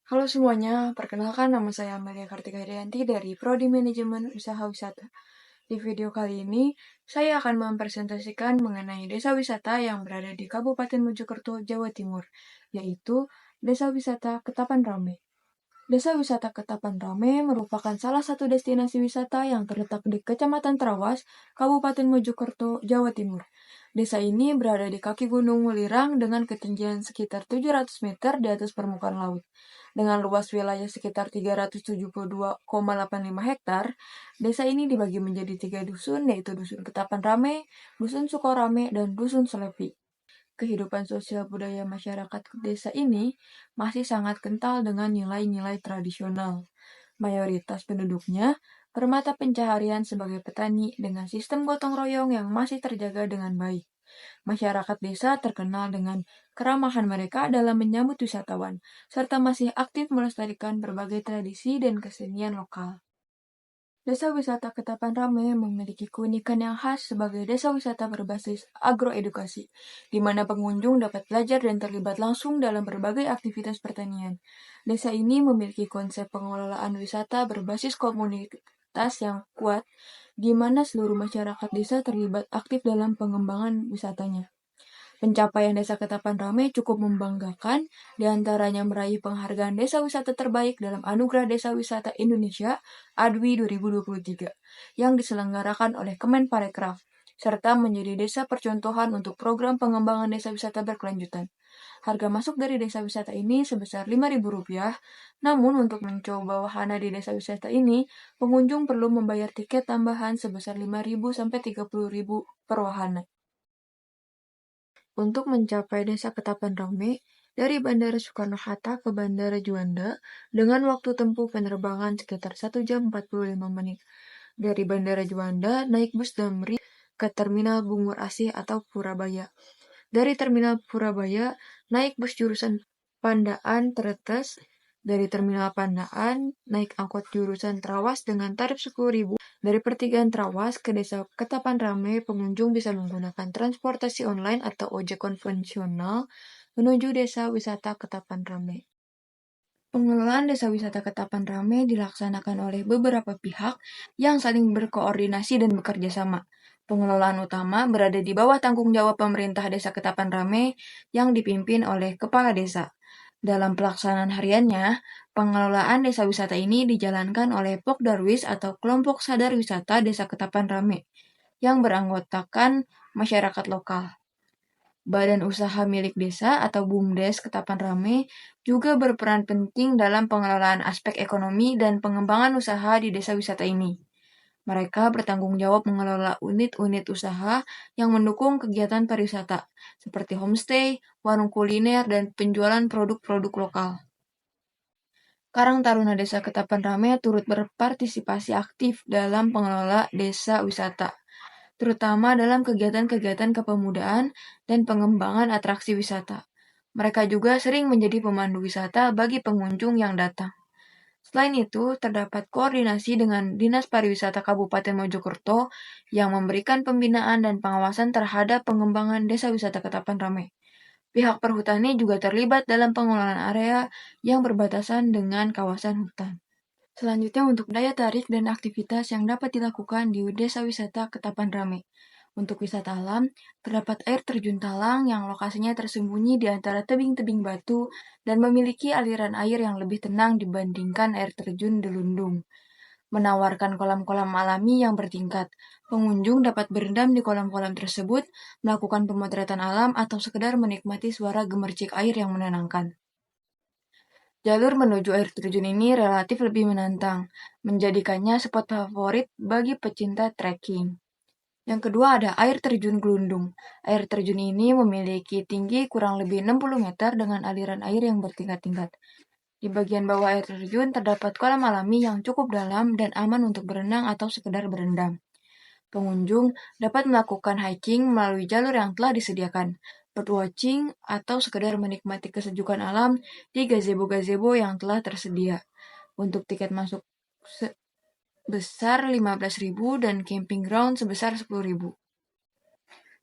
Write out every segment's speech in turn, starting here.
Halo semuanya, perkenalkan nama saya Amelia Kartika Herianti dari Prodi Manajemen Usaha Wisata. Di video kali ini, saya akan mempresentasikan mengenai desa wisata yang berada di Kabupaten Mojokerto, Jawa Timur, yaitu Desa Wisata Ketapang Rame. Desa wisata Ketapang Rame merupakan salah satu destinasi wisata yang terletak di Kecamatan Trawas, Kabupaten Mojokerto, Jawa Timur. Desa ini berada di kaki Gunung Welirang dengan ketinggian sekitar 700 meter di atas permukaan laut. Dengan luas wilayah sekitar 372,85 hektar, desa ini dibagi menjadi 3 dusun, yaitu Dusun Ketapang Rame, Dusun Sukorame, dan Dusun Selepi. Kehidupan sosial budaya masyarakat desa ini masih sangat kental dengan nilai-nilai tradisional. Mayoritas penduduknya bermata pencaharian sebagai petani dengan sistem gotong royong yang masih terjaga dengan baik. Masyarakat desa terkenal dengan keramahan mereka dalam menyambut wisatawan, serta masih aktif melestarikan berbagai tradisi dan kesenian lokal. Desa wisata Ketapang Rame memiliki keunikan yang khas sebagai desa wisata berbasis agroedukasi, di mana pengunjung dapat belajar dan terlibat langsung dalam berbagai aktivitas pertanian. Desa ini memiliki konsep pengelolaan wisata berbasis komunitas yang kuat, di mana seluruh masyarakat desa terlibat aktif dalam pengembangan wisatanya. Pencapaian Desa Ketapang Rame cukup membanggakan, diantaranya meraih penghargaan Desa Wisata Terbaik dalam Anugerah Desa Wisata Indonesia ADWI 2023 yang diselenggarakan oleh Kemenparekraf, serta menjadi desa percontohan untuk program pengembangan desa wisata berkelanjutan. Harga masuk dari desa wisata ini sebesar Rp5.000, namun untuk mencoba wahana di desa wisata ini, pengunjung perlu membayar tiket tambahan sebesar Rp5.000 sampai Rp30.000 per wahana. Untuk mencapai Desa Ketapang Rame, dari Bandara Soekarno-Hatta ke Bandara Juanda dengan waktu tempuh penerbangan sekitar 1 jam 45 menit. Dari Bandara Juanda, naik bus Damri ke Terminal Bungur Asih atau Purabaya. Dari Terminal Purabaya, naik bus jurusan Pandaan Tretes. Dari Terminal Pandaan, naik angkot jurusan Trawas dengan tarif Rp10.000. Dari pertigaan Trawas ke Desa Ketapang Rame, pengunjung bisa menggunakan transportasi online atau ojek konvensional menuju Desa Wisata Ketapang Rame. Pengelolaan Desa Wisata Ketapang Rame dilaksanakan oleh beberapa pihak yang saling berkoordinasi dan bekerja sama. Pengelolaan utama berada di bawah tanggung jawab pemerintah Desa Ketapang Rame yang dipimpin oleh Kepala Desa. Dalam pelaksanaan hariannya, pengelolaan desa wisata ini dijalankan oleh Pokdarwis atau Kelompok Sadar Wisata Desa Ketapang Rame yang beranggotakan masyarakat lokal. Badan Usaha Milik Desa atau BUMDes Ketapang Rame juga berperan penting dalam pengelolaan aspek ekonomi dan pengembangan usaha di desa wisata ini. Mereka bertanggung jawab mengelola unit-unit usaha yang mendukung kegiatan pariwisata, seperti homestay, warung kuliner, dan penjualan produk-produk lokal. Karang Taruna Desa Ketapang Rame turut berpartisipasi aktif dalam pengelola desa wisata, terutama dalam kegiatan-kegiatan kepemudaan dan pengembangan atraksi wisata. Mereka juga sering menjadi pemandu wisata bagi pengunjung yang datang. Selain itu, terdapat koordinasi dengan Dinas Pariwisata Kabupaten Mojokerto yang memberikan pembinaan dan pengawasan terhadap pengembangan desa wisata Ketapang Rame. Pihak perhutani juga terlibat dalam pengelolaan area yang berbatasan dengan kawasan hutan. Selanjutnya untuk daya tarik dan aktivitas yang dapat dilakukan di Desa Wisata Ketapang Rame. Untuk wisata alam, terdapat air terjun Talang yang lokasinya tersembunyi di antara tebing-tebing batu dan memiliki aliran air yang lebih tenang dibandingkan air terjun Delundung. Menawarkan kolam-kolam alami yang bertingkat. Pengunjung dapat berendam di kolam-kolam tersebut, melakukan pemotretan alam, atau sekedar menikmati suara gemercik air yang menenangkan. Jalur menuju air terjun ini relatif lebih menantang, menjadikannya spot favorit bagi pecinta trekking. Yang kedua ada air terjun Gelundung. Air terjun ini memiliki tinggi kurang lebih 60 meter dengan aliran air yang bertingkat-tingkat. Di bagian bawah air terjun terdapat kolam alami yang cukup dalam dan aman untuk berenang atau sekedar berendam. Pengunjung dapat melakukan hiking melalui jalur yang telah disediakan, birdwatching, atau sekedar menikmati kesejukan alam di gazebo-gazebo yang telah tersedia. Untuk tiket masuk sebesar Rp15.000 dan camping ground sebesar Rp10.000.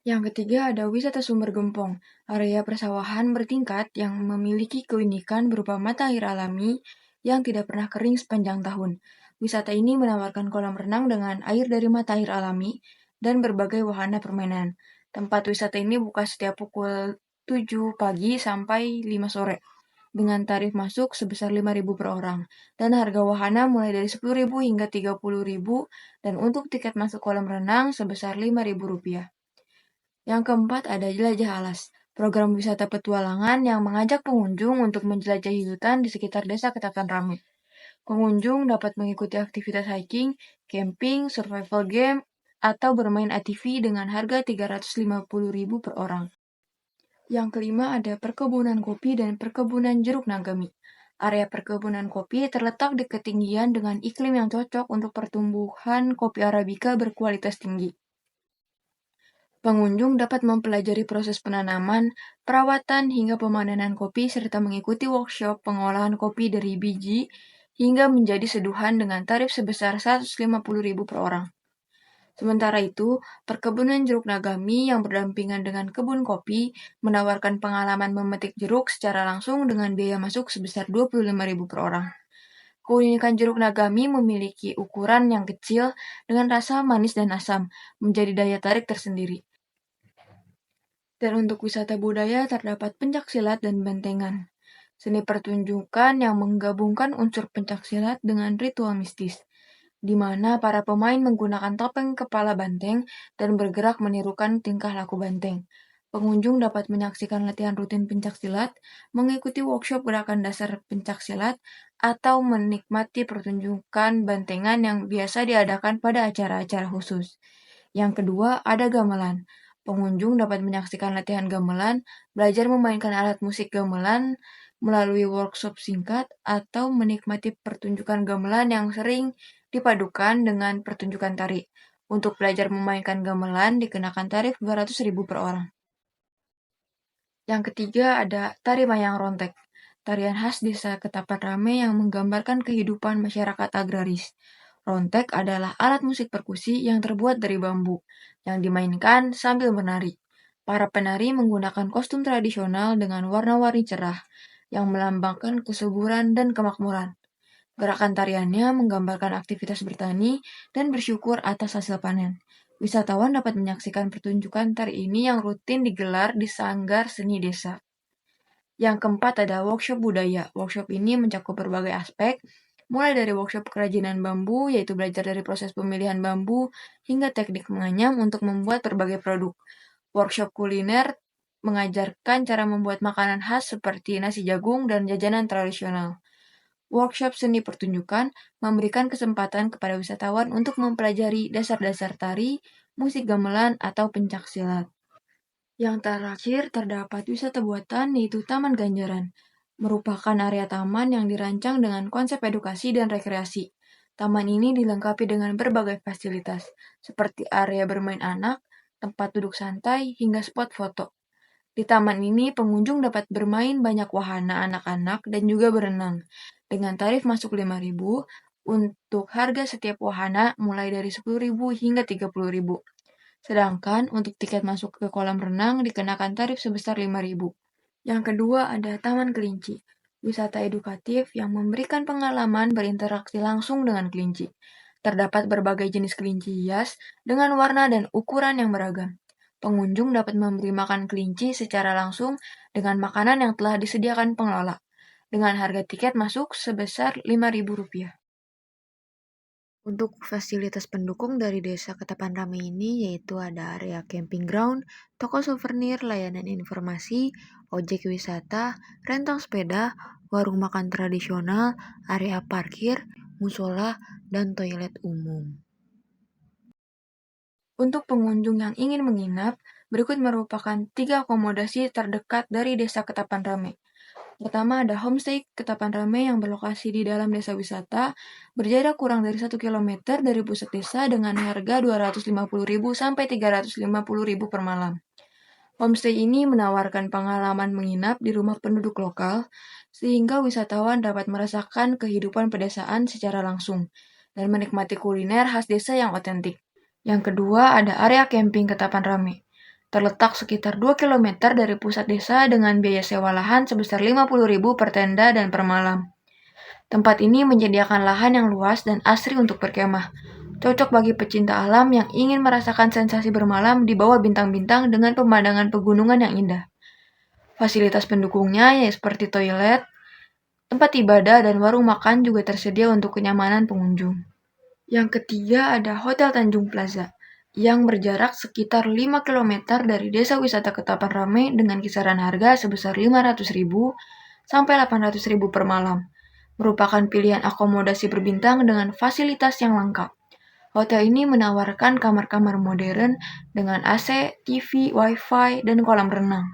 Yang ketiga ada wisata sumber gempong, area persawahan bertingkat yang memiliki keunikan berupa mata air alami yang tidak pernah kering sepanjang tahun. Wisata ini menawarkan kolam renang dengan air dari mata air alami dan berbagai wahana permainan. Tempat wisata ini buka setiap pukul 7 pagi sampai 5 sore dengan tarif masuk sebesar 5.000 per orang dan harga wahana mulai dari 10.000 hingga 30.000 dan untuk tiket masuk kolam renang sebesar 5.000 rupiah. Yang keempat ada jelajah alas, program wisata petualangan yang mengajak pengunjung untuk menjelajahi hutan di sekitar desa Ketapang Rame. Pengunjung dapat mengikuti aktivitas hiking, camping, survival game, atau bermain ATV dengan harga 350.000 per orang. Yang kelima ada perkebunan kopi dan perkebunan jeruk nagami. Area perkebunan kopi terletak di ketinggian dengan iklim yang cocok untuk pertumbuhan kopi Arabica berkualitas tinggi. Pengunjung dapat mempelajari proses penanaman, perawatan, hingga pemanenan kopi serta mengikuti workshop pengolahan kopi dari biji hingga menjadi seduhan dengan tarif sebesar 150.000 per orang. Sementara itu, perkebunan jeruk nagami yang berdampingan dengan kebun kopi menawarkan pengalaman memetik jeruk secara langsung dengan biaya masuk sebesar 25.000 per orang. Keunikan jeruk nagami memiliki ukuran yang kecil dengan rasa manis dan asam, menjadi daya tarik tersendiri. Dan untuk wisata budaya terdapat pencaksilat dan bantengan, seni pertunjukan yang menggabungkan unsur pencaksilat dengan ritual mistis, di mana para pemain menggunakan topeng kepala banteng dan bergerak menirukan tingkah laku banteng. Pengunjung dapat menyaksikan latihan rutin pencaksilat, mengikuti workshop gerakan dasar pencaksilat, atau menikmati pertunjukan bantengan yang biasa diadakan pada acara-acara khusus. Yang kedua, ada gamelan. Pengunjung dapat menyaksikan latihan gamelan, belajar memainkan alat musik gamelan melalui workshop singkat, atau menikmati pertunjukan gamelan yang sering dipadukan dengan pertunjukan tari. Untuk belajar memainkan gamelan dikenakan tarif 200.000 per orang. Yang ketiga ada tari mayang rontek. Tarian khas desa Ketapang Rame yang menggambarkan kehidupan masyarakat agraris. Rontek adalah alat musik perkusi yang terbuat dari bambu, yang dimainkan sambil menari. Para penari menggunakan kostum tradisional dengan warna-warni cerah, yang melambangkan kesuburan dan kemakmuran. Gerakan tariannya menggambarkan aktivitas bertani dan bersyukur atas hasil panen. Wisatawan dapat menyaksikan pertunjukan tari ini yang rutin digelar di sanggar seni desa. Yang keempat ada workshop budaya. Workshop ini mencakup berbagai aspek, mulai dari workshop kerajinan bambu, yaitu belajar dari proses pemilihan bambu, hingga teknik menganyam untuk membuat berbagai produk. Workshop kuliner mengajarkan cara membuat makanan khas seperti nasi jagung dan jajanan tradisional. Workshop seni pertunjukan memberikan kesempatan kepada wisatawan untuk mempelajari dasar-dasar tari, musik gamelan, atau pencaksilat. Yang terakhir terdapat wisata buatan yaitu Taman Ganjaran, merupakan area taman yang dirancang dengan konsep edukasi dan rekreasi. Taman ini dilengkapi dengan berbagai fasilitas, seperti area bermain anak, tempat duduk santai, hingga spot foto. Di taman ini, pengunjung dapat bermain banyak wahana anak-anak dan juga berenang, dengan tarif masuk 5.000 untuk harga setiap wahana mulai dari 10.000 hingga 30.000. Sedangkan untuk tiket masuk ke kolam renang dikenakan tarif sebesar 5.000. Yang kedua ada Taman Kelinci, wisata edukatif yang memberikan pengalaman berinteraksi langsung dengan kelinci. Terdapat berbagai jenis kelinci hias dengan warna dan ukuran yang beragam. Pengunjung dapat memberi makan kelinci secara langsung dengan makanan yang telah disediakan pengelola, dengan harga tiket masuk sebesar 5.000 rupiah. Untuk fasilitas pendukung dari Desa Ketapang Rame ini yaitu ada area camping ground, toko souvenir, layanan informasi, ojek wisata, rental sepeda, warung makan tradisional, area parkir, musola, dan toilet umum. Untuk pengunjung yang ingin menginap, berikut merupakan 3 akomodasi terdekat dari Desa Ketapang Rame. Pertama ada homestay Ketapang Rame yang berlokasi di dalam desa wisata, berjarak kurang dari 1 km dari pusat desa dengan harga 250.000 sampai 350.000 per malam. Homestay ini menawarkan pengalaman menginap di rumah penduduk lokal, sehingga wisatawan dapat merasakan kehidupan pedesaan secara langsung dan menikmati kuliner khas desa yang otentik. Yang kedua ada area camping Ketapang Rame. Terletak sekitar 2 kilometer dari pusat desa dengan biaya sewa lahan sebesar 50.000 per tenda dan per malam. Tempat ini menyediakan lahan yang luas dan asri untuk berkemah. Cocok bagi pecinta alam yang ingin merasakan sensasi bermalam di bawah bintang-bintang dengan pemandangan pegunungan yang indah. Fasilitas pendukungnya ya seperti toilet, tempat ibadah, dan warung makan juga tersedia untuk kenyamanan pengunjung. Yang ketiga ada Hotel Tanjung Plaza, yang berjarak sekitar 5 kilometer dari desa wisata Ketapang Rame dengan kisaran harga sebesar 500.000 sampai 800.000 per malam. Merupakan pilihan akomodasi berbintang dengan fasilitas yang lengkap. Hotel ini menawarkan kamar-kamar modern dengan AC, TV, Wi-Fi, dan kolam renang.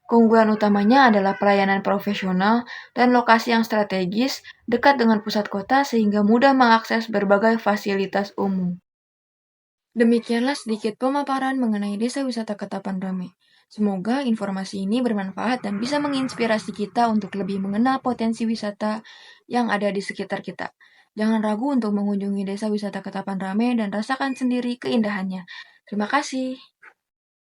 Keunggulan utamanya adalah pelayanan profesional dan lokasi yang strategis dekat dengan pusat kota sehingga mudah mengakses berbagai fasilitas umum. Demikianlah sedikit pemaparan mengenai Desa Wisata Ketapang Rame. Semoga informasi ini bermanfaat dan bisa menginspirasi kita untuk lebih mengenal potensi wisata yang ada di sekitar kita. Jangan ragu untuk mengunjungi Desa Wisata Ketapang Rame dan rasakan sendiri keindahannya. Terima kasih.